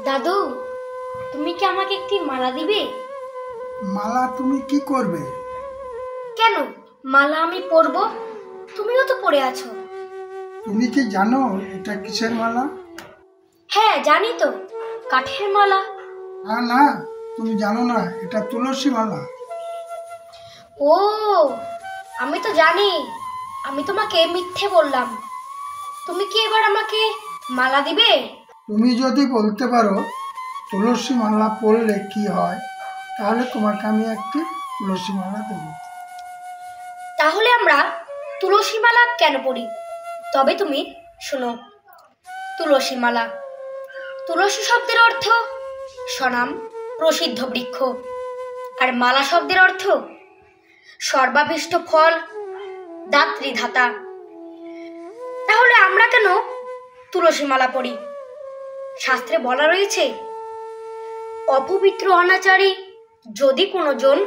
দাদু, তুমি কি আমাকে একটি মালা দিবে? মালা তুমি কি করবে? কেন, মালা আমি পরবো, তুমিও তো পরে আছো। তুমি কি জানো এটা কিসের মালা? হ্যাঁ জানি তো, কাঠের মালা। না না, তুমি জানো না, এটা তুলসী মালা। ও, আমি তো জানি, আমি তোমাকে মিথ্যে বললাম। তুমি কি এবার আমাকে মালা দিবে? তুমি যদি বলতে পারো তুলসী মালা পরলে কি হয়, তাহলে তোমাকে আমি একটি তুলসী মালা দেব। তাহলে আমরা তুলসী মালা কেন পরি? তবে তুমি শোনো। তুলসী মালা, তুলসী শব্দের অর্থ স্বনাম প্রসিদ্ধ বৃক্ষ, আর মালা শব্দের অর্থ সর্বাভীষ্ট ফল দাত্রী ধাতা। তাহলে আমরা কেন তুলসী মালা পরি? শাস্ত্রে বলা রয়েছে, অপবিত্র অনাচারী যদি কোনো জন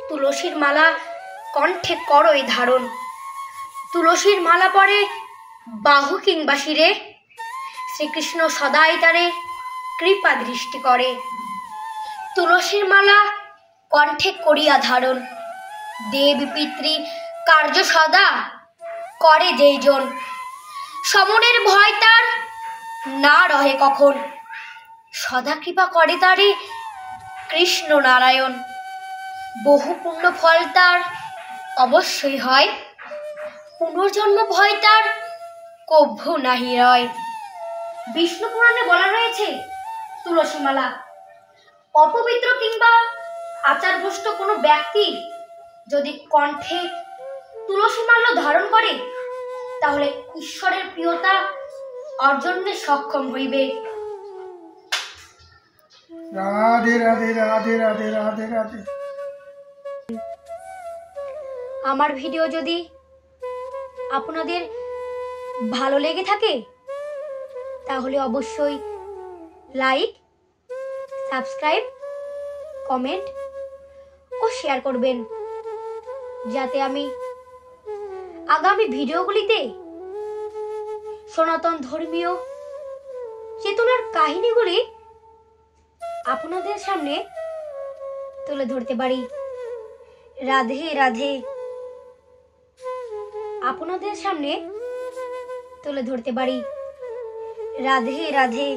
তুলসীর মালা কণ্ঠে করই ধারণ, তুলসীর মালা পরে বাহু কিংবা শিরে, শ্রীকৃষ্ণ সদাই তারে কৃপা দৃষ্টি করে। তুলসীর মালা কণ্ঠে করিয়া ধারণ, দেব পিতৃ কার্য সদা করে যেই জন, সমনের ভয় তার না রহে কখন, সদা কৃপা করে তারে কৃষ্ণ নারায়ণ। বহু পুণ্য ফল তার অবশ্যই হয়, পুনর্জন্ম ভয় তার কভ্য নাহি রয়। বিষ্ণু পুরাণে বলা রয়েছে, তুলসী মালা অপবিত্র কিংবা আচারভ্রষ্ট কোনো ব্যক্তি যদি কণ্ঠে তুলসী মাল্য ধারণ করে, তাহলে ঈশ্বরের প্রিয়তা অর্জনে সক্ষম হইবে। রাধে রাধে রাধে রাধে রাধে রাধে। আমার ভিডিও যদি আপনাদের ভালো লেগে থাকে, তাহলে অবশ্যই লাইক, সাবস্ক্রাইব, কমেন্ট ও শেয়ার করবেন, যাতে আমি আগামী ভিডিওগুলিতে সনাতন ধর্মীয় চেতনার কাহিনীগুলি আপনাদের সামনে তুলে ধরতে পারি। রাধে রাধে। আপনাদের সামনে তুলে ধরতে পারি। রাধে রাধে।